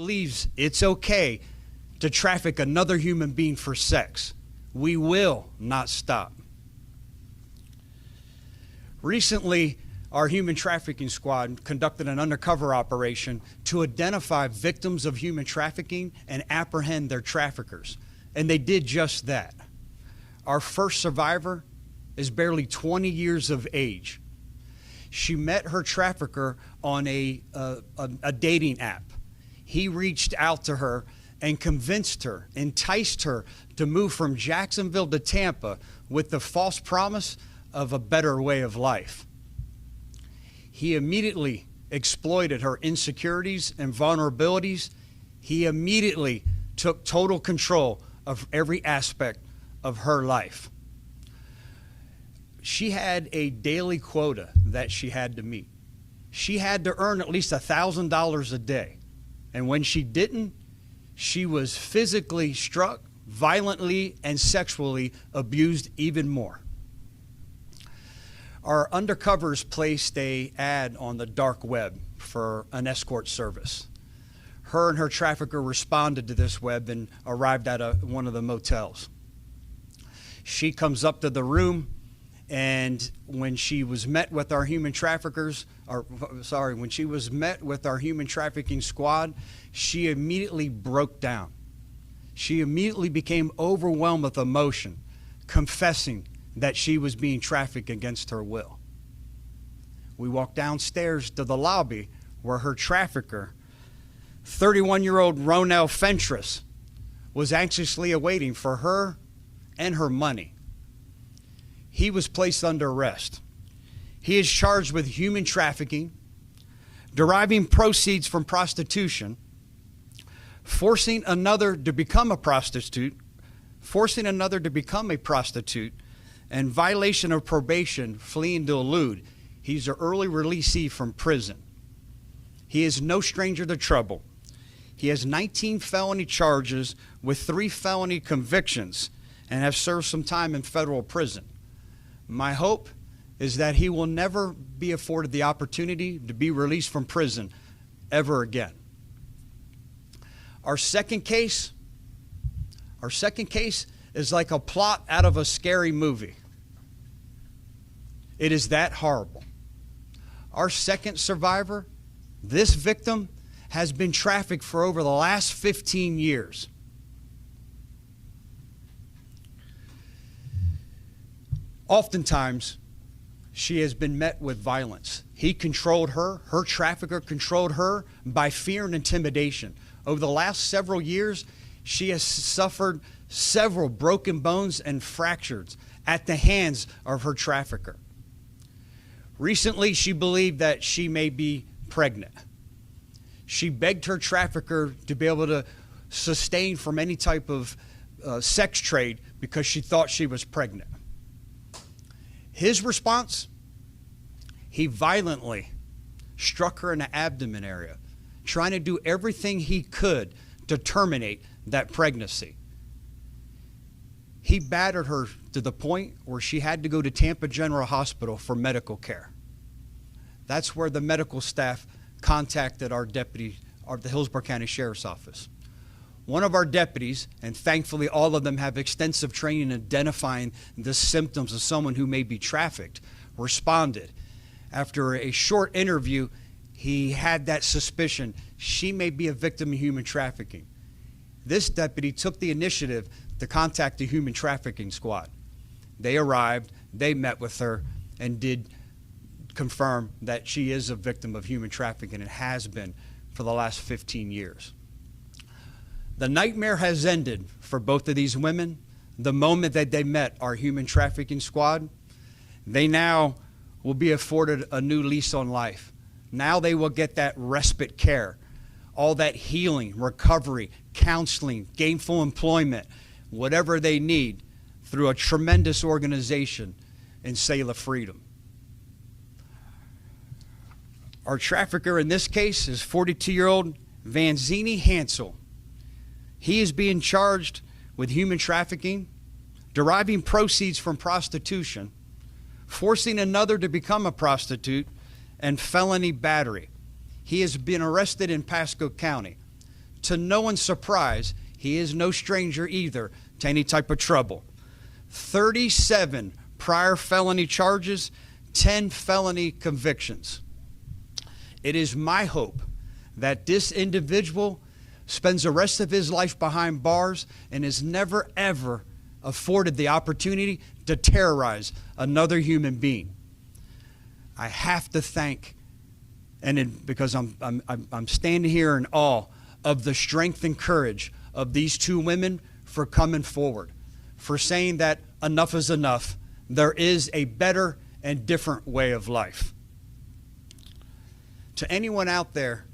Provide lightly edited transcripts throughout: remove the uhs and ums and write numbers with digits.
believes it's okay to traffic another human being for sex. We will not stop. Recently, our human trafficking squad conducted an undercover operation to identify victims of human trafficking and apprehend their traffickers. And they did just that. Our first survivor is barely 20 years of age. She met her trafficker on a dating app. He reached out to her and convinced her, enticed her to move from Jacksonville to Tampa with the false promise of a better way of life. He immediately exploited her insecurities and vulnerabilities. He immediately took total control of every aspect of her life. She had a daily quota that she had to meet. She had to earn at least $1,000 a day. And when she didn't, she was physically struck, violently and sexually abused even more. Our undercovers placed an ad on the dark web for an escort service. Her and her trafficker responded to this web and arrived at one of the motels. She comes up to the room, and when she was met with our human traffickers, when she was met with our human trafficking squad, she immediately broke down. She immediately became overwhelmed with emotion, confessing that she was being trafficked against her will. We walked downstairs to the lobby where her trafficker, 31-year-old Ronell Fentress, was anxiously awaiting for her and her money. He was placed under arrest. He is charged with human trafficking, deriving proceeds from prostitution, forcing another to become a prostitute, and violation of probation, fleeing to elude. He's an early releasee from prison. He is no stranger to trouble. He has 19 felony charges with 3 felony convictions and have served some time in federal prison. My hope is that he will never be afforded the opportunity to be released from prison ever again. Our second case is like a plot out of a scary movie. It is that horrible. Our second survivor, this victim, has been trafficked for over the last 15 years. Oftentimes, she has been met with violence. He controlled her, her trafficker controlled her by fear and intimidation. Over the last several years, she has suffered several broken bones and fractures at the hands of her trafficker. Recently, she believed that she may be pregnant. She begged her trafficker to be able to sustain from any type of sex trade because she thought she was pregnant. His response? He violently struck her in the abdomen area, trying to do everything he could to terminate that pregnancy. He battered her to the point where she had to go to Tampa General Hospital for medical care. That's where the medical staff contacted the Hillsborough County Sheriff's Office. One of our deputies, and thankfully all of them have extensive training in identifying the symptoms of someone who may be trafficked, responded. After a short interview, he had that suspicion she may be a victim of human trafficking. This deputy took the initiative to contact the human trafficking squad. They arrived, they met with her, and did confirm that she is a victim of human trafficking and has been for the last 15 years. The nightmare has ended for both of these women. The moment that they met our human trafficking squad, they now will be afforded a new lease on life. Now they will get that respite care, all that healing, recovery, counseling, gainful employment, whatever they need through a tremendous organization in Selah Freedom. Our trafficker in this case is 42-year-old Vanzini Hansel. He is being charged with human trafficking, deriving proceeds from prostitution, forcing another to become a prostitute, and felony battery. He has been arrested in Pasco County. to no one's surprise, he is no stranger either to any type of trouble. 37 prior felony charges, 10 felony convictions. It is my hope that this individual spends the rest of his life behind bars and is never, ever afforded the opportunity to terrorize another human being. I have to thank, because I'm standing here in awe of the strength and courage of these two women for coming forward, for saying that enough is enough. There is a better and different way of life. To anyone out there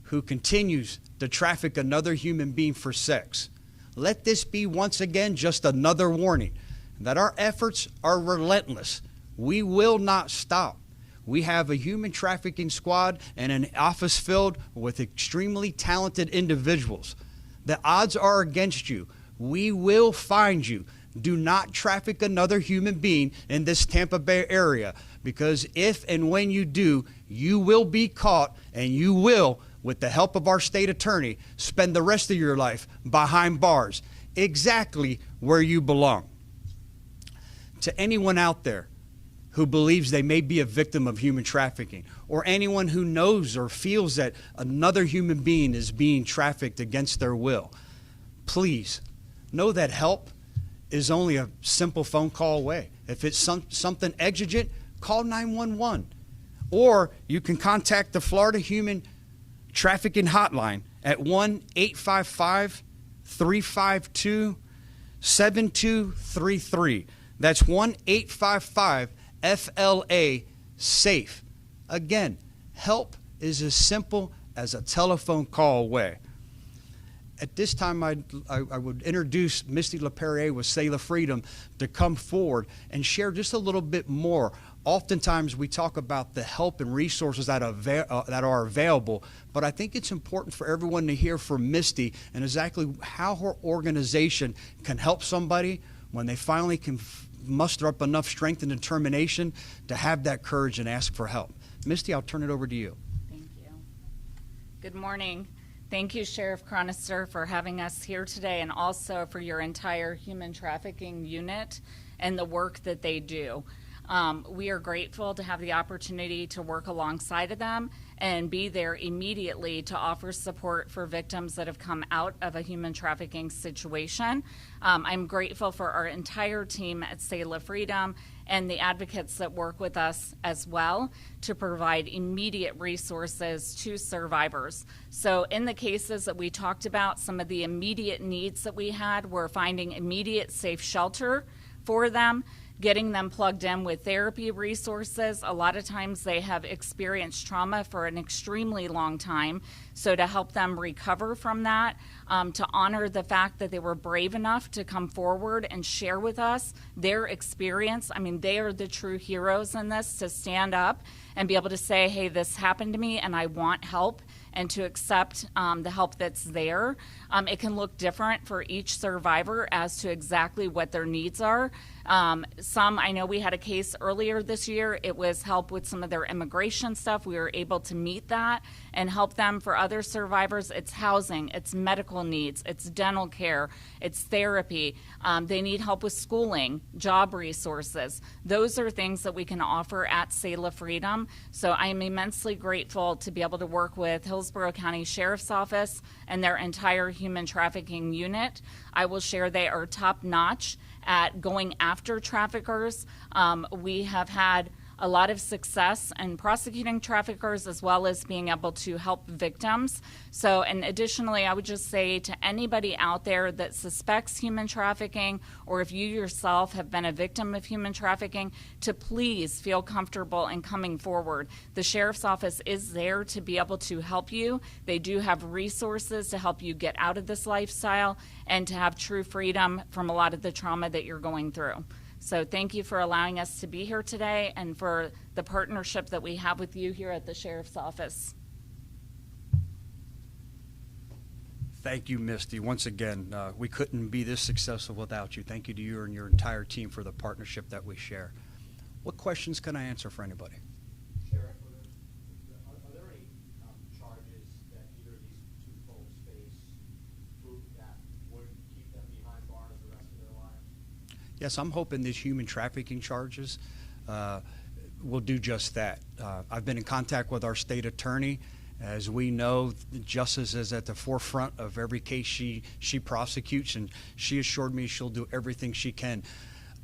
who continues to traffic another human being for sex, let this be once again just another warning that our efforts are relentless. We will not stop. We have a human trafficking squad and an office filled with extremely talented individuals. The odds are against you. We will find you. Do not traffic another human being in this Tampa Bay area, because if and when you do, you will be caught, and you will, with the help of our state attorney, spend the rest of your life behind bars, exactly where you belong. To anyone out there who believes they may be a victim of human trafficking, or anyone who knows or feels that another human being is being trafficked against their will, please know that help is only a simple phone call away. If it's something exigent, call 911. Or you can contact the Florida Human Trafficking Hotline at 1-855-352-7233. That's 1-855-FLA-SAFE. Again, help is as simple as a telephone call away. At this time, I would introduce Misty LaPerriere with Selah Freedom to come forward and share just a little bit more. Oftentimes, we talk about the help and resources that are available, but I think it's important for everyone to hear from Misty and exactly how her organization can help somebody when they finally can muster up enough strength and determination to have that courage and ask for help. Misty, I'll turn it over to you. Thank you. Good morning. Thank you, Sheriff Chronister, for having us here today, and also for your entire human trafficking unit and the work that they do. We are grateful to have the opportunity to work alongside of them and be there immediately to offer support for victims that have come out of a human trafficking situation. I'm grateful for our entire team at Selah Freedom and the advocates that work with us as well to provide immediate resources to survivors. So in the cases that we talked about, some of the immediate needs that we had were finding immediate safe shelter for them, getting them plugged in with therapy resources. A lot of times they have experienced trauma for an extremely long time. So to help them recover from that, to honor the fact that they were brave enough to come forward and share with us their experience. I mean, they are the true heroes in this, to stand up and be able to say, hey, this happened to me and I want help, and to accept the help that's there. It can look different for each survivor as to exactly what their needs are. I know we had a case earlier this year. It was help with some of their immigration stuff. We were able to meet that and help them. For other survivors, it's housing, it's medical needs, it's dental care, it's therapy. They need help with schooling, job resources. Those are things that we can offer at Selah Freedom. So I am immensely grateful to be able to work with Hillsborough County Sheriff's Office and their entire human trafficking unit. I will share they are top notch at going after traffickers. We have had a lot of success in prosecuting traffickers as well as being able to help victims. So, and additionally, I would just say to anybody out there that suspects human trafficking, or if you yourself have been a victim of human trafficking, to please feel comfortable in coming forward. The Sheriff's Office is there to be able to help you. They do have resources to help you get out of this lifestyle and to have true freedom from a lot of the trauma that you're going through. So thank you for allowing us to be here today and for the partnership that we have with you here at the Sheriff's Office. Thank you, Misty. Once again, we couldn't be this successful without you. Thank you to you and your entire team for the partnership that we share. What questions can I answer for anybody? Sheriff, are there any charges that either of these two folks face Yes, I'm hoping these human trafficking charges will do just that. I've been in contact with our state attorney. As we know, justice is at the forefront of every case she prosecutes, and she assured me she'll do everything she can.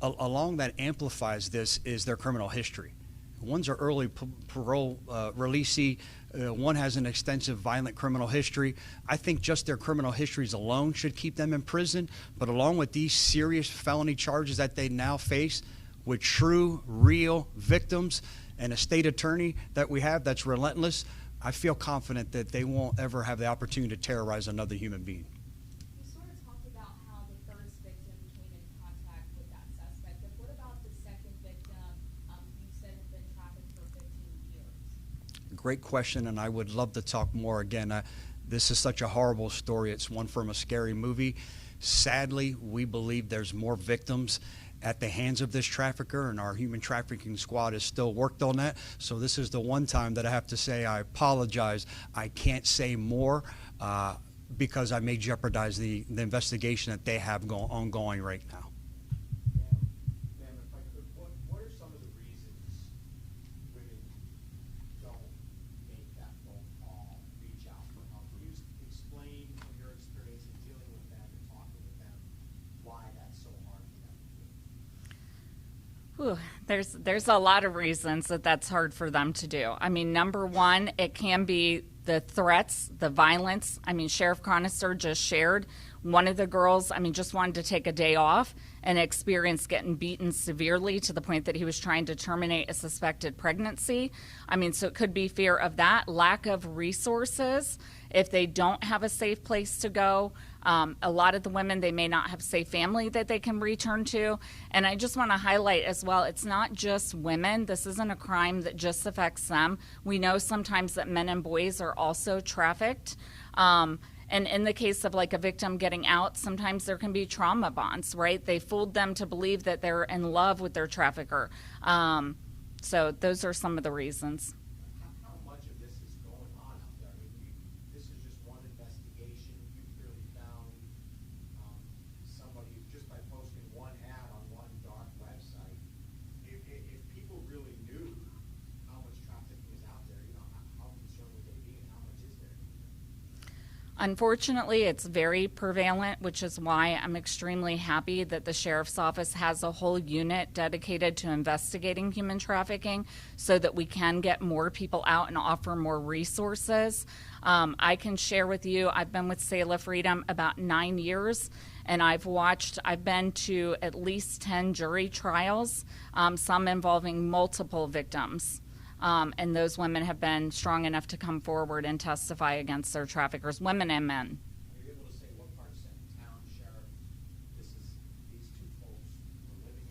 Along that amplifies this is their criminal history. One's are early parole releasee. One has an extensive violent criminal history. I think just their criminal histories alone should keep them in prison. But along with these serious felony charges that they now face, with true, real victims and a state attorney that we have that's relentless, I feel confident that they won't ever have the opportunity to terrorize another human being. You sort of talked about how the first victim came in contact with that suspect, but what about the second victim? You said had been trafficked for 15 years. Great question, and I would love to talk more. Again, this is such a horrible story. It's one from a scary movie. Sadly, we believe there's more victims at the hands of this trafficker, and our human trafficking squad is still worked on that. So this is the one time that I have to say I apologize. I can't say more because I may jeopardize the investigation that they have ongoing right now. Ma'am, if I could, what are some of the reasons women don't make that phone call, reach out for help? Can you explain from your experience in dealing with them and talking with them why that's so hard for them to do? Whew, there's a lot of reasons that that's hard for them to do. I mean, number one, it can be the threats, the violence. I mean, Sheriff Chronister just shared one of the girls, just wanted to take a day off and experienced getting beaten severely to the point that he was trying to terminate a suspected pregnancy. So it could be fear of that, lack of resources. If they don't have a safe place to go, a lot of the women, they may not have safe family that they can return to. And I just want to highlight as well, it's not just women. This isn't a crime that just affects them. We know sometimes that men and boys are also trafficked. And in the case of like a victim getting out, sometimes there can be trauma bonds, right? They fooled them to believe that they're in love with their trafficker. So those are some of the reasons. How much of this is going on out there? This is just one investigation. You clearly found somebody just by posting one ad on one dark website. If people really knew how much trafficking is out there, how concerned would they be, and how much is there? Unfortunately, it's very prevalent, which is why I'm extremely happy that the Sheriff's Office has a whole unit dedicated to investigating human trafficking so that we can get more people out and offer more resources. I can share with you, I've been with Selah Freedom about 9 years, and I've been to at least 10 jury trials, some involving multiple victims. And those women have been strong enough to come forward and testify against their traffickers, women and men. Are you able to say what part of Central Town, Sheriff, these two folks were living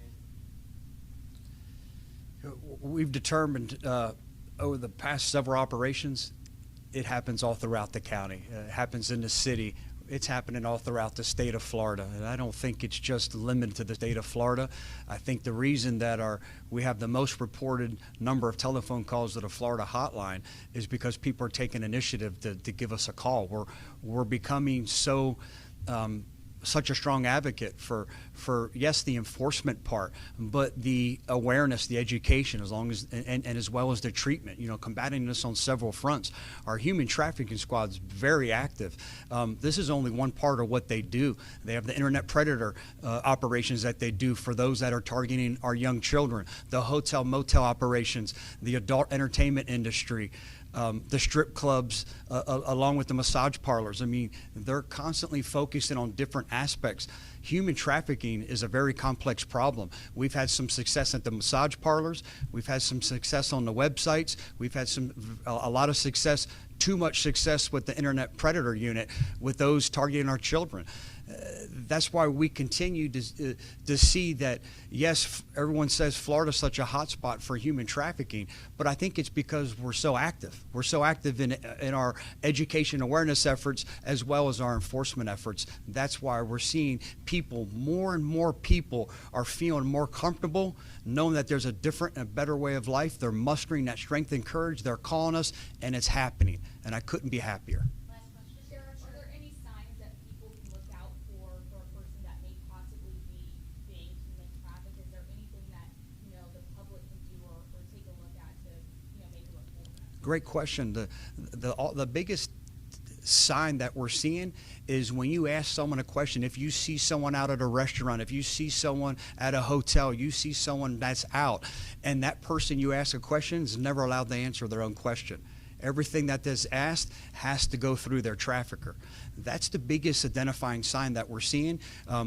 in? We've determined over the past several operations, it happens all throughout the county. It happens in the city. It's happening all throughout the state of Florida. And I don't think it's just limited to the state of Florida. I think the reason that we have the most reported number of telephone calls to the Florida hotline is because people are taking initiative to give us a call. We're becoming such a strong advocate for yes, the enforcement part, but the awareness, the education, and as well as the treatment, combating this on several fronts. Our human trafficking squad is very active. This is only one part of what they do. They have the internet predator operations that they do for those that are targeting our young children, the hotel motel operations, the adult entertainment industry, the strip clubs, along with the massage parlors. They're constantly focusing on different aspects. Human trafficking is a very complex problem. We've had some success at the massage parlors. We've had some success on the websites. We've had a lot of success, too much success with the internet predator unit, with those targeting our children. That's why we continue to see that, yes, everyone says Florida's such a hot spot for human trafficking, but I think it's because we're so active. We're so active in our education awareness efforts as well as our enforcement efforts. That's why we're seeing more and more people are feeling more comfortable, knowing that there's a different and a better way of life. They're mustering that strength and courage. They're calling us, and it's happening, and I couldn't be happier. Last question. Sheriff, are there any signs that people can look out for a person that may possibly be being Great question. The biggest sign that we're seeing is when you ask someone a question. If you see someone out at a restaurant, if you see someone at a hotel, you see someone that's out, and that person you ask a question is never allowed to answer their own question. Everything that is asked has to go through their trafficker. That's the biggest identifying sign that we're seeing.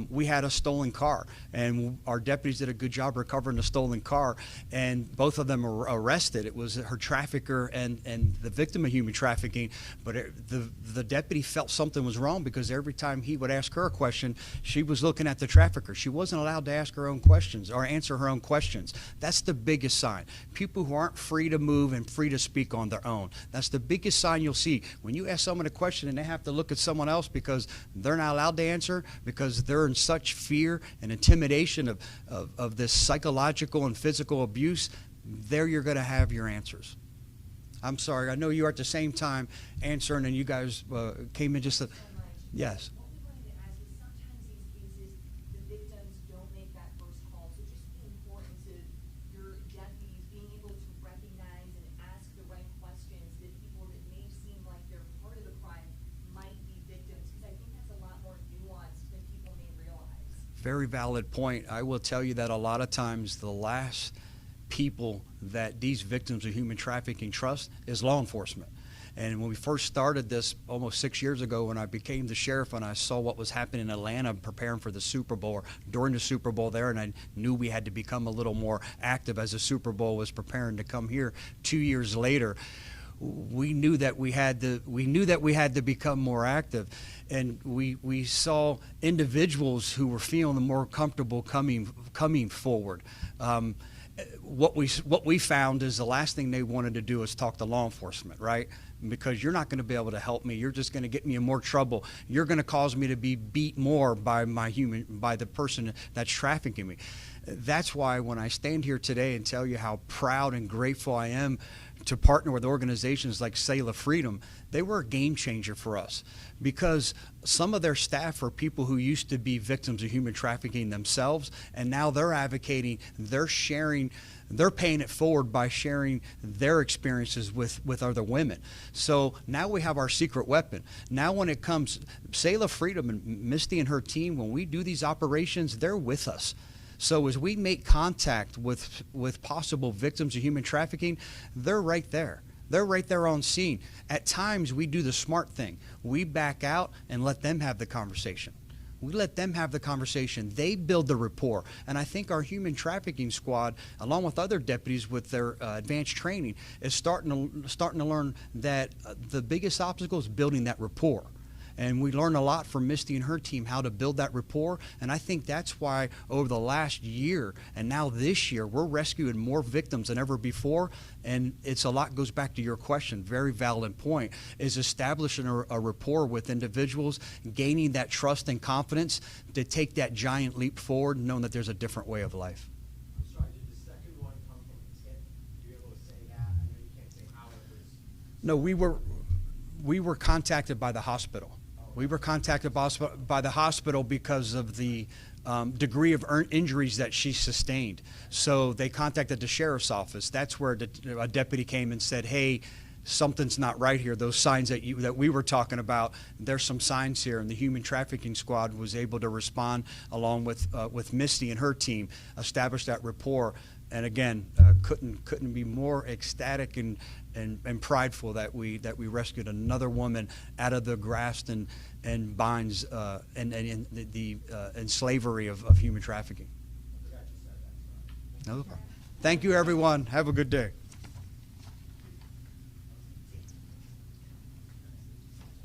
We had a stolen car, and our deputies did a good job recovering the stolen car, and both of them were arrested. It was her trafficker and the victim of human trafficking, but the deputy felt something was wrong because every time he would ask her a question, she was looking at the trafficker. She wasn't allowed to ask her own questions or answer her own questions. That's the biggest sign. People who aren't free to move and free to speak on their own. That's the biggest sign you'll see. When you ask someone a question and they have to look at someone else because they're not allowed to answer, because they're in such fear and intimidation of this psychological and physical abuse, there you're going to have your answers. I'm sorry. I know you are at the same time answering, and you guys came in just a... Yes. What we wanted to ask is sometimes these cases, the victims don't make that first call. So just the importance of your deputies being able to recognize and ask the right questions that people that may seem like they're part of the crime might be victims. Because I think that's a lot more nuanced than people may realize. Very valid point. I will tell you that a lot of times the last people that these victims of human trafficking trust is law enforcement. And when we first started this almost 6 years ago, when I became the sheriff and I saw what was happening in Atlanta preparing for the Super Bowl, or during the Super Bowl there, and I knew we had to become a little more active as the Super Bowl was preparing to come here 2 years later, we knew that we had to become more active, and we saw individuals who were feeling more comfortable coming forward. What we found is the last thing they wanted to do is talk to law enforcement, right? Because you're not going to be able to help me. You're just going to get me in more trouble. You're going to cause me to be beat more by the person that's trafficking me. That's why when I stand here today and tell you how proud and grateful I am to partner with organizations like Sail of Freedom, they were a game changer for us, because some of their staff are people who used to be victims of human trafficking themselves, and now they're advocating, they're sharing, they're paying it forward by sharing their experiences with other women. So now we have our secret weapon. Now when it comes, Sail of Freedom and Misty and her team, when we do these operations, they're with us. So as we make contact with possible victims of human trafficking, they're right there. They're right there on scene. At times, we do the smart thing. We back out and let them have the conversation. We let them have the conversation. They build the rapport. And I think our human trafficking squad, along with other deputies with their advanced training, is starting to learn that the biggest obstacle is building that rapport. And we learned a lot from Misty and her team how to build that rapport. And I think that's why over the last year and now this year, we're rescuing more victims than ever before. And it's a lot goes back to your question, very valid point, is establishing a rapport with individuals, gaining that trust and confidence to take that giant leap forward, knowing that there's a different way of life. I'm sorry, did the second one come from a tip? Are you able to say that? I know you can't say how it was. No, we were contacted by the hospital. We were contacted by the hospital because of the degree of injuries that she sustained. So they contacted the sheriff's office. That's where a deputy came and said, hey, something's not right here. Those signs that we were talking about, there's some signs here. And the human trafficking squad was able to respond along with Misty and her team, establish that rapport. And again, couldn't be more ecstatic and prideful that we rescued another woman out of the grasp and binds and slavery of human trafficking. I forgot you said that. Sorry. No problem. Thank you, everyone. Have a good day.